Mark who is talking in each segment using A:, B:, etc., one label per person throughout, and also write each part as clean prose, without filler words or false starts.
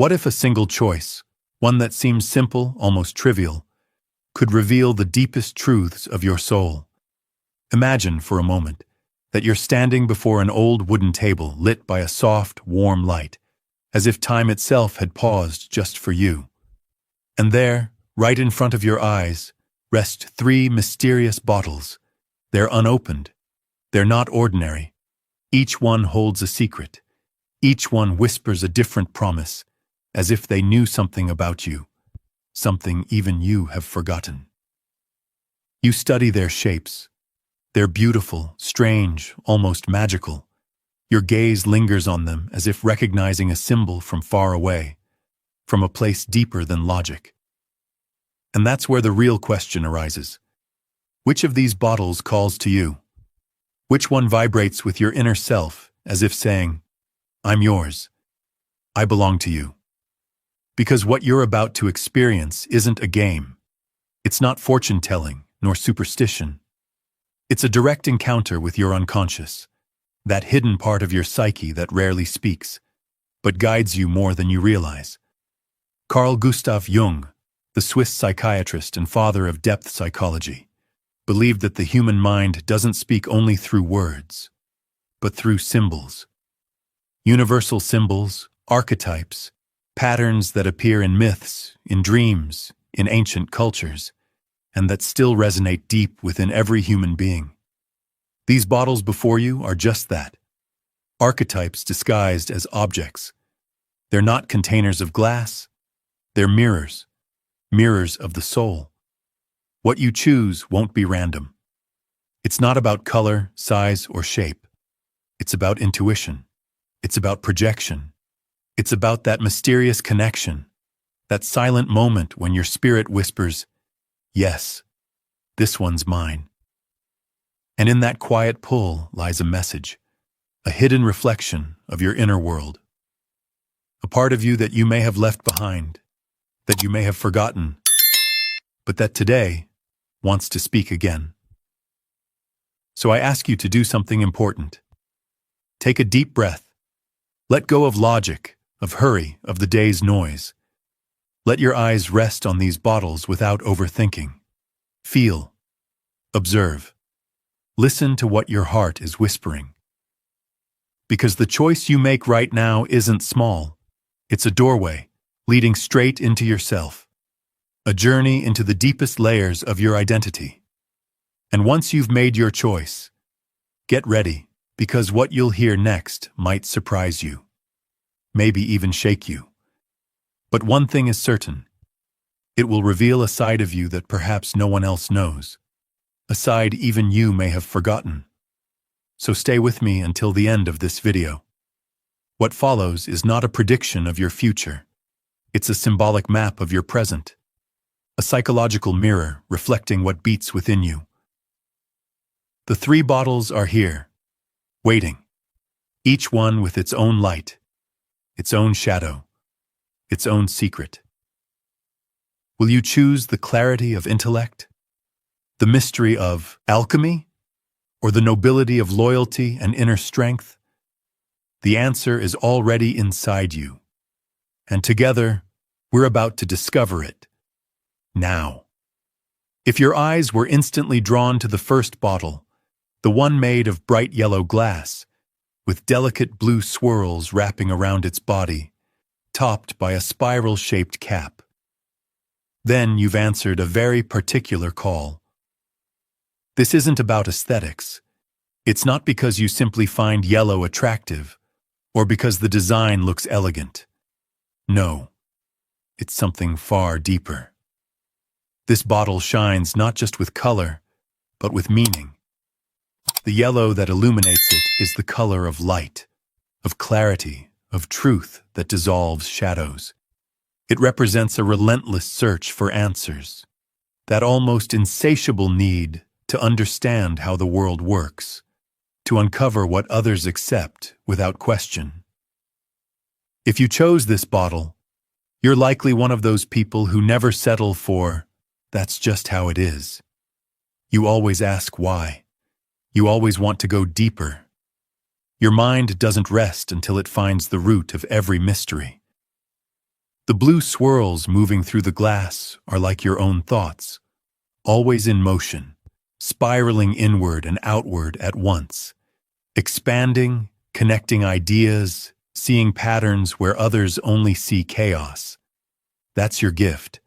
A: What if a single choice, one that seems simple, almost trivial, could reveal the deepest truths of your soul? Imagine, for a moment, that you're standing before an old wooden table lit by a soft, warm light, as if time itself had paused just for you. And there, right in front of your eyes, rest 3 mysterious bottles. They're unopened. They're not ordinary. Each one holds a secret. Each one whispers a different promise, as if they knew something about you, something even you have forgotten. You study their shapes. They're beautiful, strange, almost magical. Your gaze lingers on them as if recognizing a symbol from far away, from a place deeper than logic. And that's where the real question arises. Which of these bottles calls to you? Which one vibrates with your inner self, as if saying, "I'm yours. I belong to you"? Because what you're about to experience isn't a game. It's not fortune-telling, nor superstition. It's a direct encounter with your unconscious, that hidden part of your psyche that rarely speaks, but guides you more than you realize. Carl Jung, the Swiss psychiatrist and father of depth psychology, believed that the human mind doesn't speak only through words, but through symbols. Universal symbols, archetypes, patterns that appear in myths, in dreams, in ancient cultures, and that still resonate deep within every human being. These bottles before you are just that. Archetypes disguised as objects. They're not containers of glass. They're mirrors. Mirrors of the soul. What you choose won't be random. It's not about color, size, or shape. It's about intuition. It's about projection. It's about that mysterious connection, that silent moment when your spirit whispers, "Yes, this one's mine." And in that quiet pull lies a message, a hidden reflection of your inner world. A part of you that you may have left behind, that you may have forgotten, but that today wants to speak again. So I ask you to do something important. Take a deep breath. Let go of logic, of hurry, of the day's noise. Let your eyes rest on these bottles without overthinking. Feel. Observe. Listen to what your heart is whispering. Because the choice you make right now isn't small. It's a doorway leading straight into yourself. A journey into the deepest layers of your identity. And once you've made your choice, get ready, because what you'll hear next might surprise you. Maybe even shake you. But one thing is certain. It will reveal a side of you that perhaps no one else knows. A side even you may have forgotten. So stay with me until the end of this video. What follows is not a prediction of your future. It's a symbolic map of your present. A psychological mirror reflecting what beats within you. The 3 bottles are here, waiting. Each one with its own light, its own shadow, its own secret. Will you choose the clarity of intellect, the mystery of alchemy, or the nobility of loyalty and inner strength? The answer is already inside you, and together we're about to discover it, now. If your eyes were instantly drawn to the first bottle, the one made of bright yellow glass, with delicate blue swirls wrapping around its body, topped by a spiral-shaped cap, then you've answered a very particular call. This isn't about aesthetics. It's not because you simply find yellow attractive, or because the design looks elegant. No, it's something far deeper. This bottle shines not just with color, but with meaning. The yellow that illuminates it is the color of light, of clarity, of truth that dissolves shadows. It represents a relentless search for answers, that almost insatiable need to understand how the world works, to uncover what others accept without question. If you chose this bottle, you're likely one of those people who never settle for, "That's just how it is." You always ask why. You always want to go deeper. Your mind doesn't rest until it finds the root of every mystery. The blue swirls moving through the glass are like your own thoughts, always in motion, spiraling inward and outward at once, expanding, connecting ideas, seeing patterns where others only see chaos. That's your gift,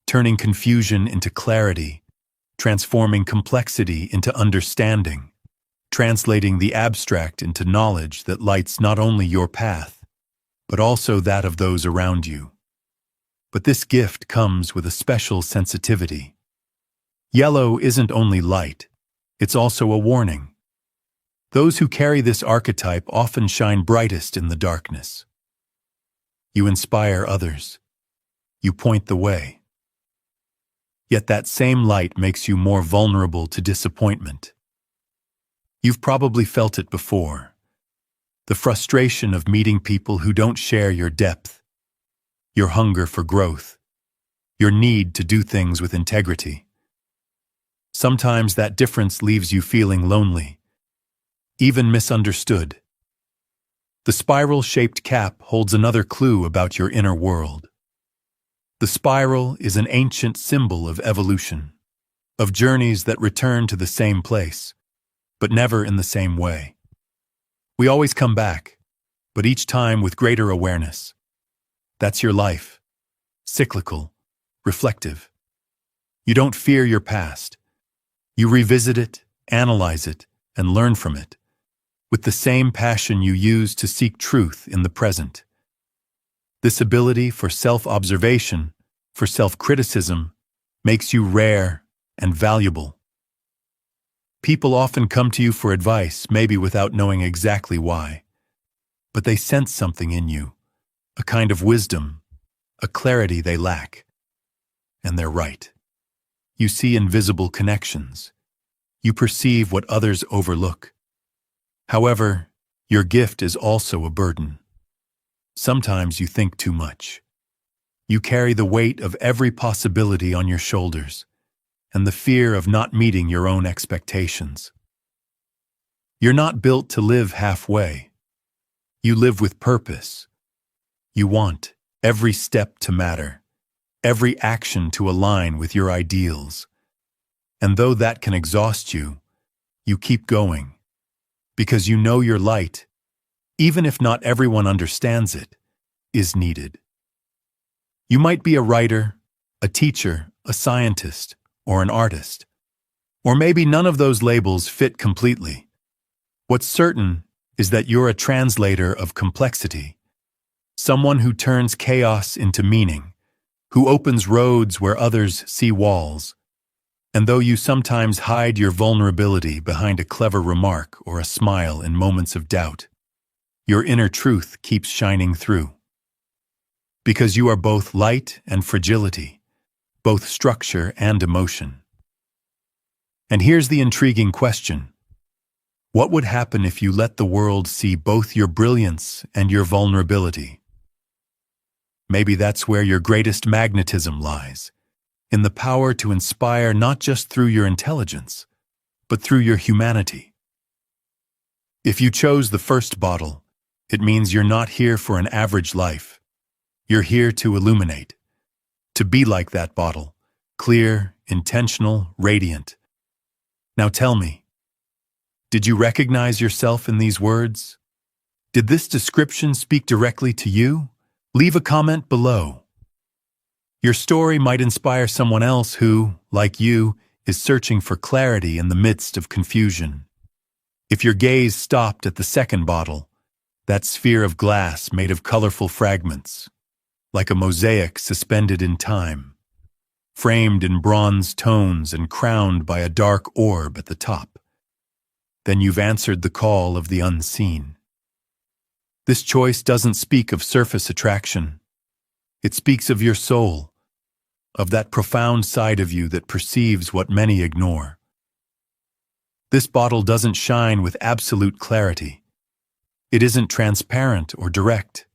A: turning confusion into clarity, transforming complexity into understanding, translating the abstract into knowledge that lights not only your path, but also that of those around you. But this gift comes with a special sensitivity. Yellow isn't only light, it's also a warning. Those who carry this archetype often shine brightest in the darkness. You inspire others. You point the way. Yet that same light makes you more vulnerable to disappointment. You've probably felt it before. The frustration of meeting people who don't share your depth, your hunger for growth, your need to do things with integrity. Sometimes that difference leaves you feeling lonely, even misunderstood. The spiral-shaped cap holds another clue about your inner world. The spiral is an ancient symbol of evolution, of journeys that return to the same place, but never in the same way. We always come back, but each time with greater awareness. That's your life, cyclical, reflective. You don't fear your past. You revisit it, analyze it, and learn from it, with the same passion you use to seek truth in the present. This ability for self-observation, for self-criticism, makes you rare and valuable. People often come to you for advice, maybe without knowing exactly why, but they sense something in you, a kind of wisdom, a clarity they lack. And they're right. You see invisible connections. You perceive what others overlook. However, your gift is also a burden. Sometimes you think too much. You carry the weight of every possibility on your shoulders, and the fear of not meeting your own expectations. You're not built to live halfway. You live with purpose. You want every step to matter, every action to align with your ideals. And though that can exhaust you, you keep going, because you know your light, even if not everyone understands it, is needed. You might be a writer, a teacher, a scientist, or an artist. Or maybe none of those labels fit completely. What's certain is that you're a translator of complexity, someone who turns chaos into meaning, who opens roads where others see walls. And though you sometimes hide your vulnerability behind a clever remark or a smile in moments of doubt, your inner truth keeps shining through. Because you are both light and fragility, both structure and emotion. And here's the intriguing question. What would happen if you let the world see both your brilliance and your vulnerability? Maybe that's where your greatest magnetism lies, in the power to inspire not just through your intelligence, but through your humanity. If you chose the first bottle, it means you're not here for an average life. You're here to illuminate, to be like that bottle, clear, intentional, radiant. Now tell me, did you recognize yourself in these words? Did this description speak directly to you? Leave a comment below. Your story might inspire someone else who, like you, is searching for clarity in the midst of confusion. If your gaze stopped at the second bottle, that sphere of glass made of colorful fragments, like a mosaic suspended in time, framed in bronze tones and crowned by a dark orb at the top, then you've answered the call of the unseen. This choice doesn't speak of surface attraction. It speaks of your soul, of that profound side of you that perceives what many ignore. This bottle doesn't shine with absolute clarity. It isn't transparent or direct.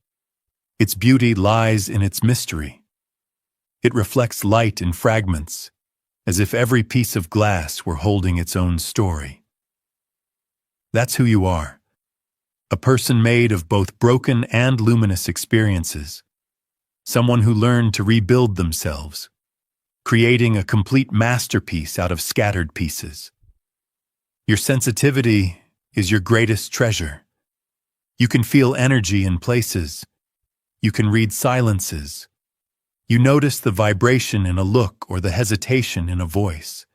A: Its beauty lies in its mystery. It reflects light in fragments, as if every piece of glass were holding its own story. That's who you are, a person made of both broken and luminous experiences. someone who learned to rebuild themselves, creating a complete masterpiece out of scattered pieces. Your sensitivity is your greatest treasure. You can feel energy in places. You can read silences. You notice the vibration in a look or the hesitation in a voice.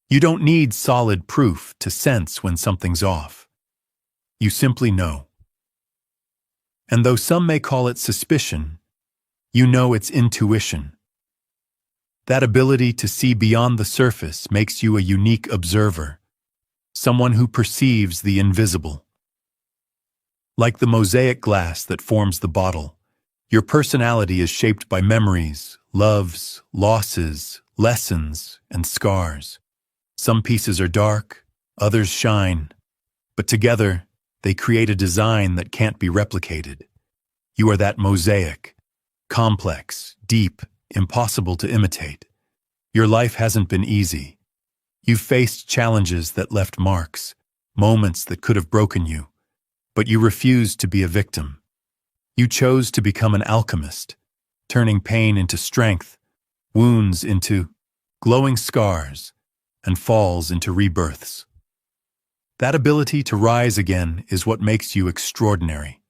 A: You don't need solid proof to sense when something's off. You simply know. And though some may call it suspicion, you know it's intuition. That ability to see beyond the surface makes you a unique observer, someone who perceives the invisible. Like the mosaic glass that forms the bottle, your personality is shaped by memories, loves, losses, lessons, and scars. Some pieces are dark, others shine, but together they create a design that can't be replicated. You are that mosaic, complex, deep, impossible to imitate. Your life hasn't been easy. You've faced challenges that left marks, moments that could have broken you, but you refused to be a victim. You chose to become an alchemist, turning pain into strength, wounds into glowing scars, and falls into rebirths. That ability to rise again is what makes you extraordinary.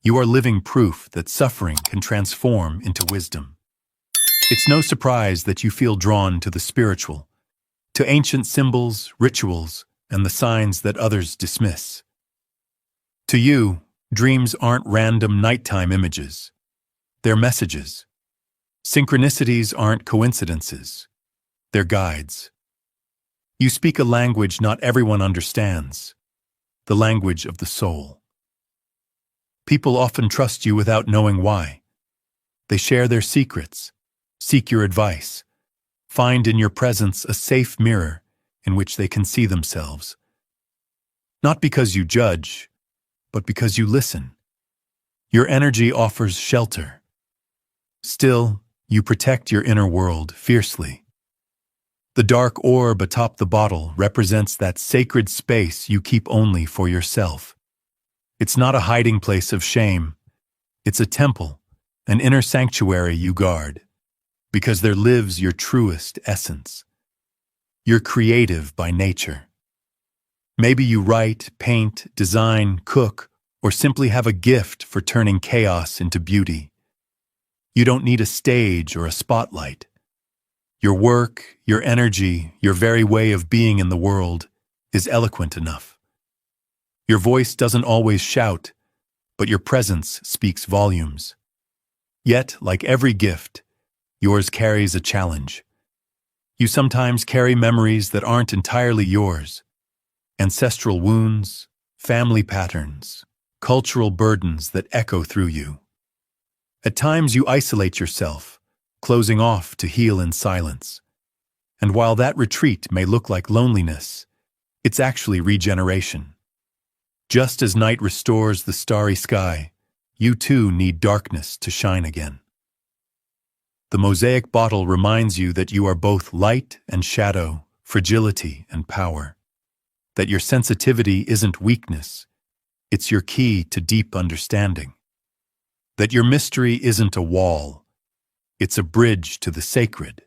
A: You are living proof that suffering can transform into wisdom. It's no surprise that you feel drawn to the spiritual, to ancient symbols, rituals, and the signs that others dismiss. To you, dreams aren't random nighttime images. They're messages. Synchronicities aren't coincidences. They're guides. You speak a language not everyone understands, the language of the soul. People often trust you without knowing why. They share their secrets, seek your advice, find in your presence a safe mirror in which they can see themselves. Not because you judge, but because you listen. Your energy offers shelter. Still, you protect your inner world fiercely. The dark orb atop the bottle represents that sacred space you keep only for yourself. It's not a hiding place of shame. It's a temple, an inner sanctuary you guard, because there lives your truest essence. You're creative by nature. Maybe you write, paint, design, cook, or simply have a gift for turning chaos into beauty. You don't need a stage or a spotlight. Your work, your energy, your very way of being in the world is eloquent enough. Your voice doesn't always shout, but your presence speaks volumes. Yet, like every gift, yours carries a challenge. You sometimes carry memories that aren't entirely yours. Ancestral wounds, family patterns, cultural burdens that echo through you. At times you isolate yourself, closing off to heal in silence. And while that retreat may look like loneliness, it's actually regeneration. Just as night restores the starry sky, you too need darkness to shine again. The mosaic bottle reminds you that you are both light and shadow, fragility and power. That your sensitivity isn't weakness, it's your key to deep understanding. That your mystery isn't a wall, it's a bridge to the sacred.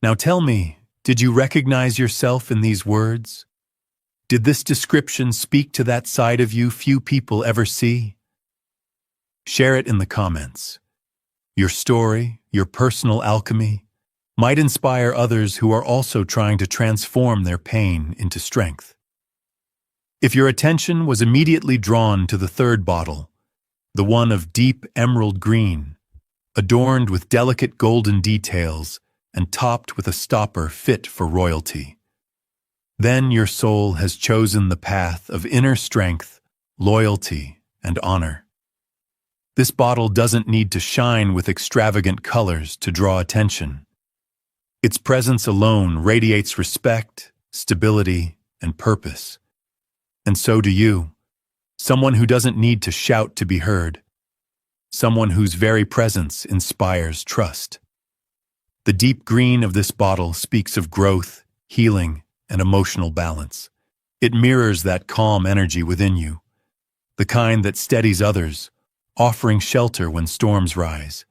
A: Now tell me, did you recognize yourself in these words? Did this description speak to that side of you few people ever see? Share it in the comments. Your story, your personal alchemy, might inspire others who are also trying to transform their pain into strength. If your attention was immediately drawn to the third bottle, the one of deep emerald green, adorned with delicate golden details and topped with a stopper fit for royalty, then your soul has chosen the path of inner strength, loyalty, and honor. This bottle doesn't need to shine with extravagant colors to draw attention. Its presence alone radiates respect, stability, and purpose. And so do you, someone who doesn't need to shout to be heard, someone whose very presence inspires trust. The deep green of this bottle speaks of growth, healing, and emotional balance. It mirrors that calm energy within you, the kind that steadies others offering shelter when storms rise.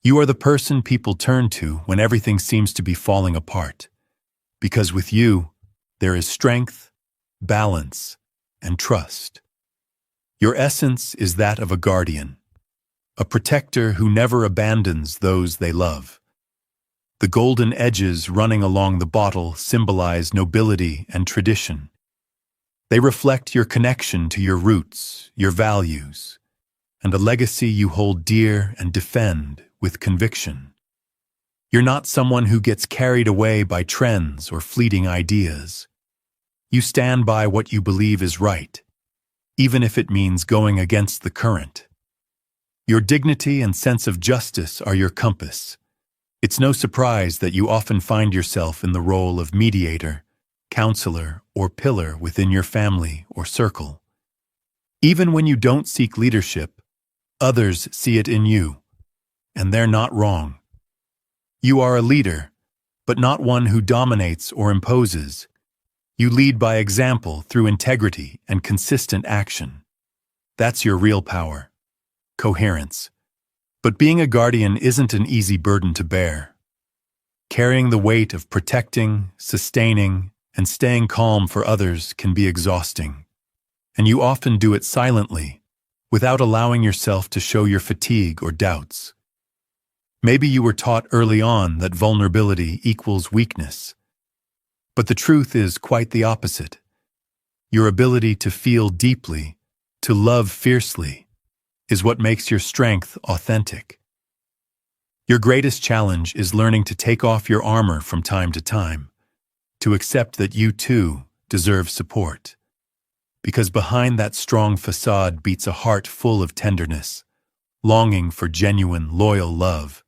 A: You are the person people turn to when everything seems to be falling apart, because with you, there is strength, balance, and trust. Your essence is that of a guardian, a protector who never abandons those they love. The golden edges running along the bottle symbolize nobility and tradition. They reflect your connection to your roots, your values, and a legacy you hold dear and defend with conviction. You're not someone who gets carried away by trends or fleeting ideas. You stand by what you believe is right, even if it means going against the current. Your dignity and sense of justice are your compass. It's no surprise that you often find yourself in the role of mediator, counselor, or pillar within your family or circle. Even when you don't seek leadership, others see it in you, and they're not wrong. You are a leader, but not one who dominates or imposes. You lead by example through integrity and consistent action. That's your real power. Coherence. But being a guardian isn't an easy burden to bear. Carrying the weight of protecting, sustaining, and staying calm for others can be exhausting. And you often do it silently, without allowing yourself to show your fatigue or doubts. Maybe you were taught early on that vulnerability equals weakness. But the truth is quite the opposite. Your ability to feel deeply, to love fiercely, is what makes your strength authentic. Your greatest challenge is learning to take off your armor from time to time, to accept that you too deserve support. Because behind that strong facade beats a heart full of tenderness, longing for genuine, loyal love.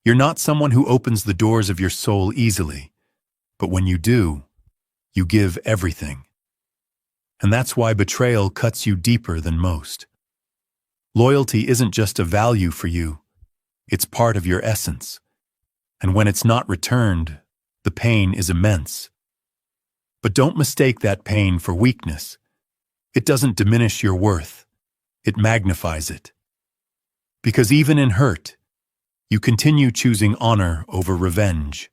A: You're not someone who opens the doors of your soul easily, but when you do, you give everything. And that's why betrayal cuts you deeper than most. Loyalty isn't just a value for you, it's part of your essence. And when it's not returned, the pain is immense. But don't mistake that pain for weakness. It doesn't diminish your worth, it magnifies it. Because even in hurt, you continue choosing honor over revenge,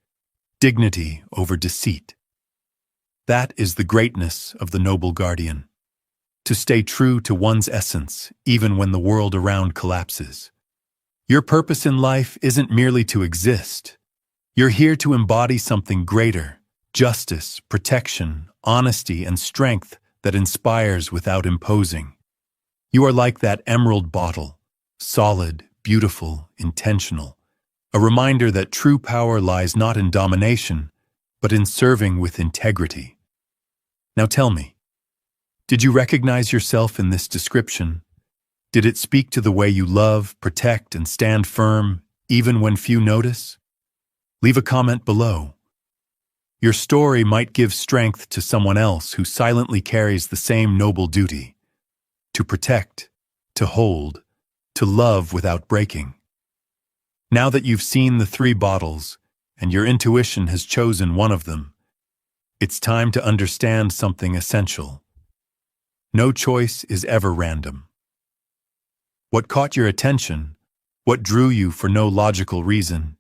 A: dignity over deceit. That is the greatness of the noble guardian. To stay true to one's essence, even when the world around collapses. Your purpose in life isn't merely to exist. You're here to embody something greater, justice, protection, honesty, and strength that inspires without imposing. You are like that emerald bottle, solid, beautiful, intentional, a reminder that true power lies not in domination, but in serving with integrity. Now tell me, did you recognize yourself in this description? Did it speak to the way you love, protect, and stand firm, even when few notice? Leave a comment below. Your story might give strength to someone else who silently carries the same noble duty: to protect, to hold, to love without breaking. Now that you've seen the 3 bottles, and your intuition has chosen one of them, it's time to understand something essential. No choice is ever random. What caught your attention, what drew you for no logical reason,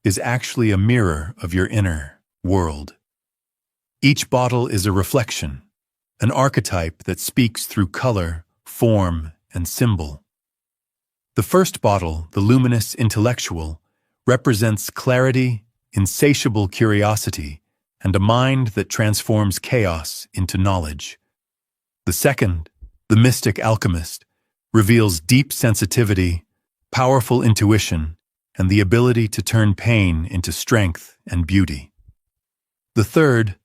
A: is actually a mirror of your inner world. Each bottle is a reflection, an archetype that speaks through color, form, and symbol. The first bottle, the Luminous Intellectual, represents clarity, insatiable curiosity, and a mind that transforms chaos into knowledge. The second, the Mystic Alchemist, reveals deep sensitivity, powerful intuition, and the ability to turn pain into strength and beauty. The third,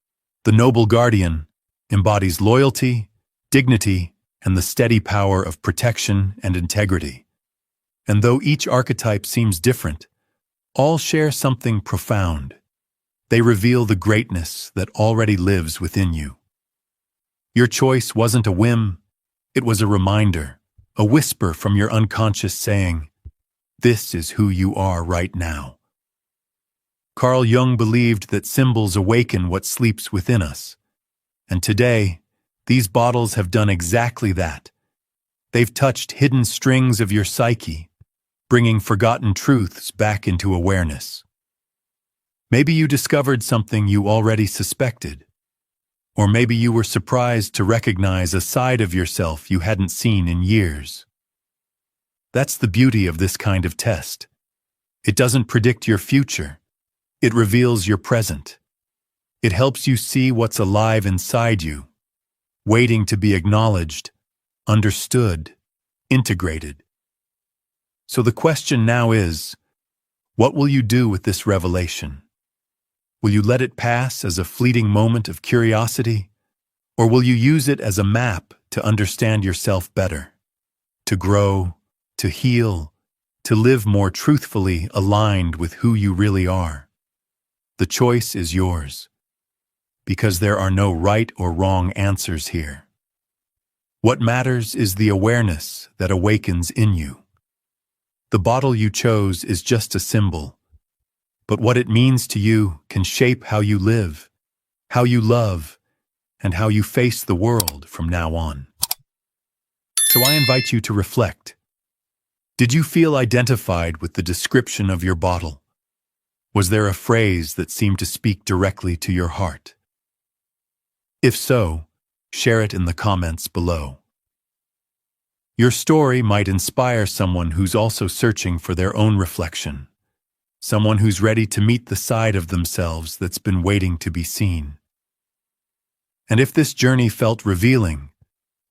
A: the Noble Guardian, embodies loyalty, dignity, and the steady power of protection and integrity. And though each archetype seems different, all share something profound. They reveal the greatness that already lives within you. Your choice wasn't a whim, it was a reminder, a whisper from your unconscious saying, "This is who you are right now." Carl Jung believed that symbols awaken what sleeps within us. And today, these bottles have done exactly that. They've touched hidden strings of your psyche, bringing forgotten truths back into awareness. Maybe you discovered something you already suspected, or maybe you were surprised to recognize a side of yourself you hadn't seen in years. That's the beauty of this kind of test. It doesn't predict your future. It reveals your present. It helps you see what's alive inside you, waiting to be acknowledged, understood, integrated. So the question now is, what will you do with this revelation? Will you let it pass as a fleeting moment of curiosity, or will you use it as a map to understand yourself better, to grow, to heal, to live more truthfully aligned with who you really are? The choice is yours, because there are no right or wrong answers here. What matters is the awareness that awakens in you. The bottle you chose is just a symbol, but what it means to you can shape how you live, how you love, and how you face the world from now on. So I invite you to reflect. Did you feel identified with the description of your bottle? Was there a phrase that seemed to speak directly to your heart? If so, share it in the comments below. Your story might inspire someone who's also searching for their own reflection, someone who's ready to meet the side of themselves that's been waiting to be seen. And if this journey felt revealing,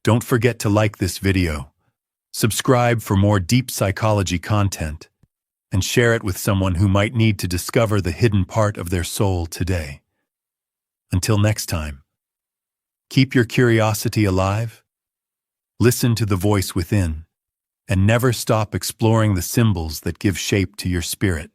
A: don't forget to like this video, subscribe for more deep psychology content, and share it with someone who might need to discover the hidden part of their soul today. Until next time, keep your curiosity alive, listen to the voice within, and never stop exploring the symbols that give shape to your spirit.